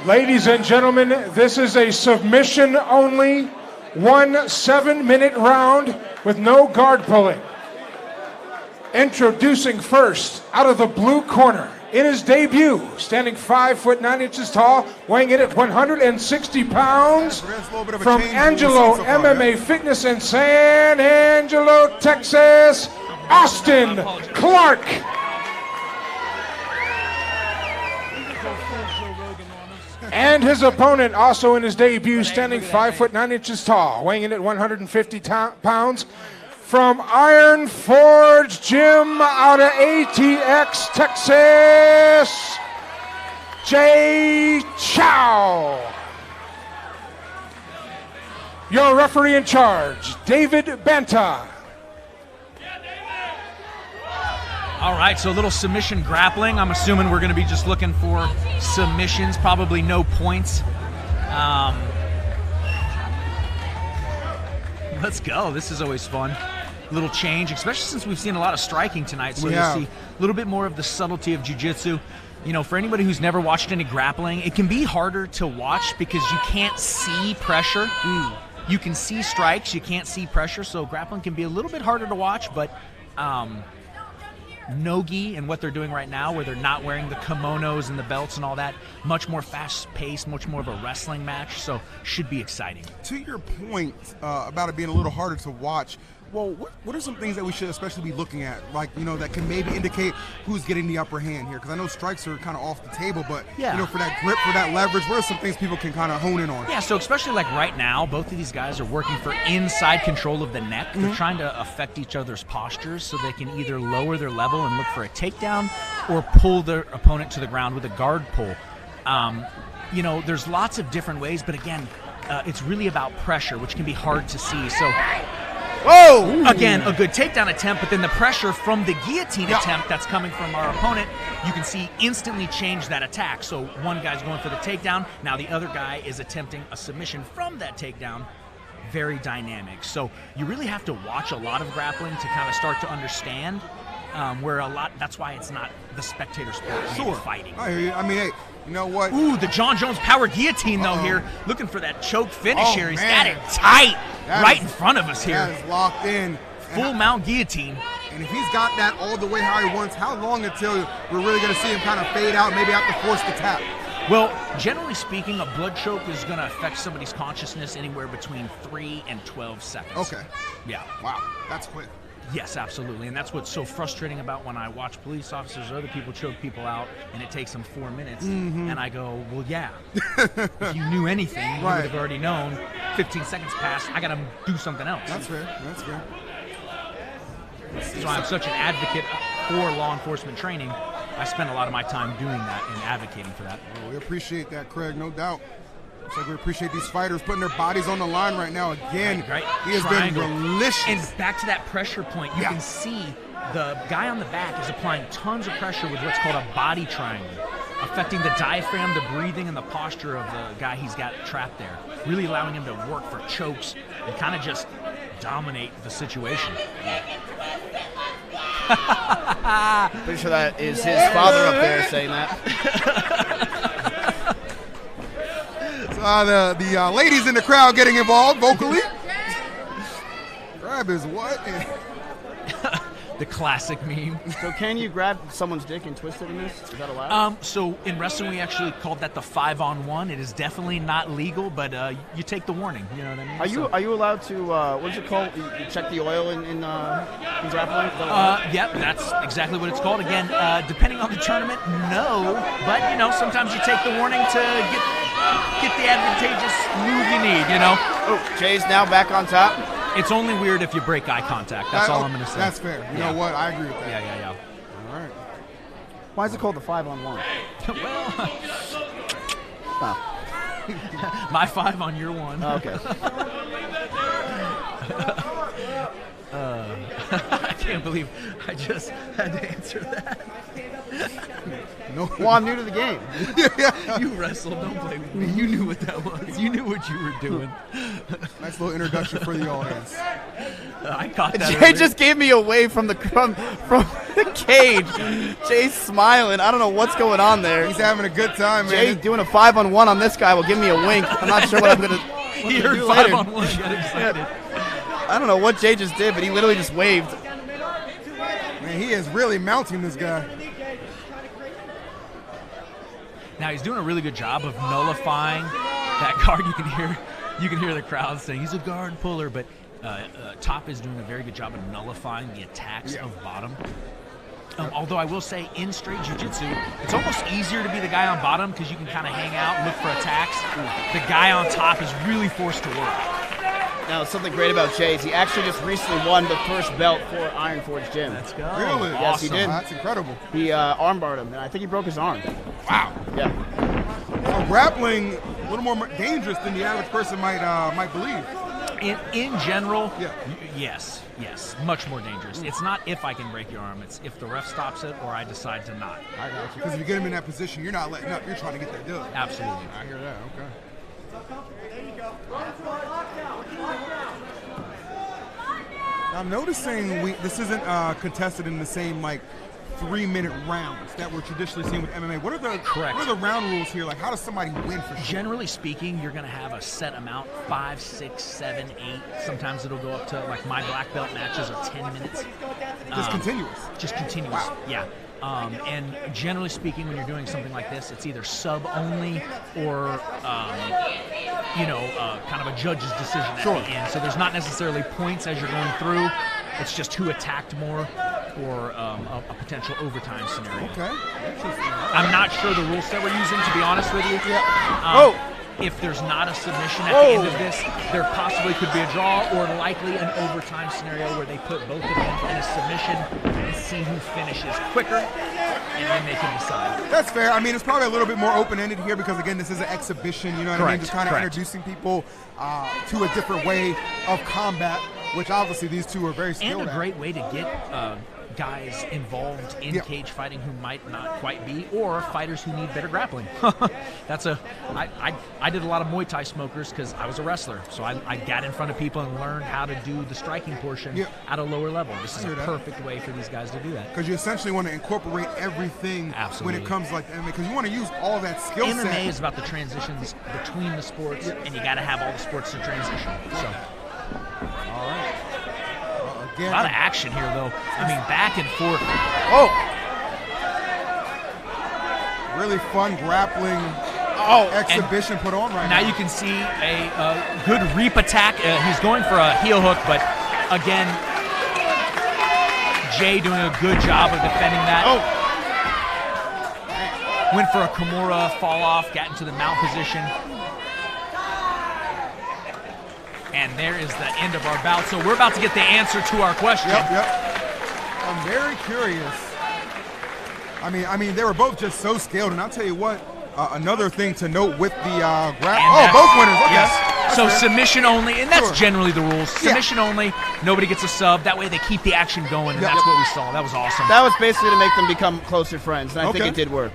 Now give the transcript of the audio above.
Ladies and gentlemen, this is a submission only 1 7-minute round with no guard pulling. Introducing first, out of the blue corner, in his debut, standing 5 foot 9 inches tall, weighing in at 160 pounds, from Angelo MMA Fitness in San Angelo, Texas, Austin Clark. And his opponent, also in his debut, standing 5 foot 9 inches tall, weighing in at 150 pounds, from Iron Forge Gym out of ATX, Texas, Chou. Your referee in charge, David Banta. All right, so a little submission grappling. I'm assuming we're going to be just looking for submissions, probably no points. Let's go. This is always fun. A little change, especially since we've seen a lot of striking tonight. So you'll see a little bit more of the subtlety of jiu-jitsu. You know, for anybody who's never watched any grappling, it can be harder to watch because you can't see pressure. You can see strikes, you can't see pressure, so grappling can be a little bit harder to watch, but no-gi and what they're doing right now, where they're not wearing the kimonos and the belts and all that, much more fast-paced, much more of a wrestling match, so should be exciting. To your point about it being a little harder to watch, well, what are some things that we should especially be looking at, like, you know, that can maybe indicate who's getting the upper hand here? Because I know strikes are kind of off the table, but, you know, for that grip, for that leverage, what are some things people can kind of hone in on? Yeah, so especially like right now, both of these guys are working for inside control of the neck. They're trying to affect each other's postures so they can either lower their level and look for a takedown or pull their opponent to the ground with a guard pull. You know, there's lots of different ways, but again, it's really about pressure, which can be hard to see. So, whoa! Again, a good takedown attempt, but then the pressure from the guillotine attempt that's coming from our opponent, you can see instantly change that attack. So one guy's going for the takedown, now the other guy is attempting a submission from that takedown. Very dynamic. So you really have to watch a lot of grappling to kind of start to understand where a lot, that's why it's not the spectator sport, fighting. I hear you. I mean, hey, you know what? Ooh, the John Jones power guillotine, though, here. Looking for that choke finish here. He's got it tight right in front of us here. That is locked in. Full mount guillotine. And if he's got that all the way how he wants, how long until we're really going to see him kind of fade out, maybe have to force the tap? Well, generally speaking, a blood choke is going to affect somebody's consciousness anywhere between 3 and 12 seconds. Okay. Yeah. Wow, that's quick. Yes, absolutely, and that's what's so frustrating about when I watch police officers or other people choke people out, and it takes them 4 minutes, and I go, well, yeah, if you knew anything, you would have already known. 15 seconds passed, I got to do something else. That's fair, that's fair. So I'm such an advocate for law enforcement training. I spend a lot of my time doing that and advocating for that. Well, we appreciate that, Craig, no doubt. Looks like we appreciate these fighters putting their bodies on the line right now. Again, right. He has been delicious. And back to that pressure point, you can see the guy on the back is applying tons of pressure with what's called a body triangle, affecting the diaphragm, the breathing, and the posture of the guy he's got trapped there, really allowing him to work for chokes and kind of just dominate the situation. Pretty sure that is his father up there saying that. The ladies in the crowd getting involved vocally. Grab his what? The classic meme. So can you grab someone's dick and twist it in this? Is that allowed? So in wrestling, we actually called that the 5-on-1. It is definitely not legal, but you take the warning. You know what I mean? Are you allowed to? What is it called? You check the oil in grappling? Yep, that's exactly what it's called. Again, depending on the tournament, no, but you know sometimes you take the warning to get the advantageous move you need. You know. Oh, Jay's now back on top. It's only weird if you break eye contact. That's all I'm going to say. That's fair. You know what? I agree with that. Yeah. All right. Why is it called the 5-on-1? Well, my 5 on your 1. Oh, okay. I can't believe I just had to answer that. No. Well, I'm new to the game. You wrestled. Don't play with me. You knew what that was. You knew what you were doing. Nice little introduction for the audience. I caught that. Jay earlier. just gave me away from the cage. Jay's smiling. I don't know what's going on there. He's having a good time, man. Jay doing a 5-on-1 on this guy will give me a wink. I'm not sure what I'm gonna. He heard 5-on-1. Got excited. I don't know what Jay just did, but he literally just waved. Man, he is really mounting this guy. Now he's doing a really good job of nullifying that guard. You can hear the crowd saying he's a guard puller, but Top is doing a very good job of nullifying the attacks of bottom. Although I will say, in straight jiu-jitsu, it's almost easier to be the guy on bottom because you can kind of hang out and look for attacks. The guy on top is really forced to work. Now, something great about Jay is he actually just recently won the first belt for Iron Forge Gym. Let's go. Really? Yes, he did. That's incredible. He armbarred him, and I think he broke his arm. Wow. Yeah. So grappling a little more dangerous than the average person might believe. In general, Yeah. yes, much more dangerous. It's not if I can break your arm, it's if the ref stops it or I decide to not. I got you. Because if you get him in that position, you're not letting up. You're trying to get that done. Absolutely. I hear that. Okay. I'm noticing this isn't contested in the same 3-minute rounds that we're traditionally seeing with MMA. What are the round rules here? Like, how does somebody win for sure? Generally speaking, you're going to have a set amount, 5, 6, 7, 8. Sometimes it'll go up to, like, my black belt matches are 10 minutes. Just continuous. Just continuous, Wow. yeah. And generally speaking, when you're doing something like this, it's either sub only or, kind of a judge's decision at the end. So there's not necessarily points as you're going through. It's just who attacked more or a potential overtime scenario. Okay. I'm not sure the rule set we're using, to be honest with you. Yeah. If there's not a submission at the end of this, there possibly could be a draw or likely an overtime scenario where they put both of them in a submission and see who finishes quicker, and then they can decide. That's fair. I mean, it's probably a little bit more open-ended here because, again, this is an exhibition, you know what I mean? Just kind of introducing people to a different way of combat, which obviously these two are very skilled at. And a at. great way to get guys involved in cage fighting who might not quite be, or fighters who need better grappling. I did a lot of Muay Thai smokers because I was a wrestler, so I got in front of people and learned how to do the striking portion at a lower level. This is a perfect way for these guys to do that. Because you essentially want to incorporate everything when it comes like MMA, because you want to use all that skill set. MMA is about the transitions between the sports, and you got to have all the sports to transition. So, all right. Again, a lot of action here, though. I mean, back and forth. Really fun grappling exhibition put on right now. Now you can see a good reap attack. He's going for a heel hook, but again, Jay doing a good job of defending that. Went for a Kimura, fall off, got into the mount position. And there is the end of our bout. So we're about to get the answer to our question. Yep. I'm very curious. I mean, they were both just so skilled. And I'll tell you what, another thing to note with the both winners. Okay. Yes. So submission only, and that's generally the rules. Submission only. Nobody gets a sub. That way they keep the action going, and that's what we saw. That was awesome. That was basically to make them become closer friends, and I think it did work.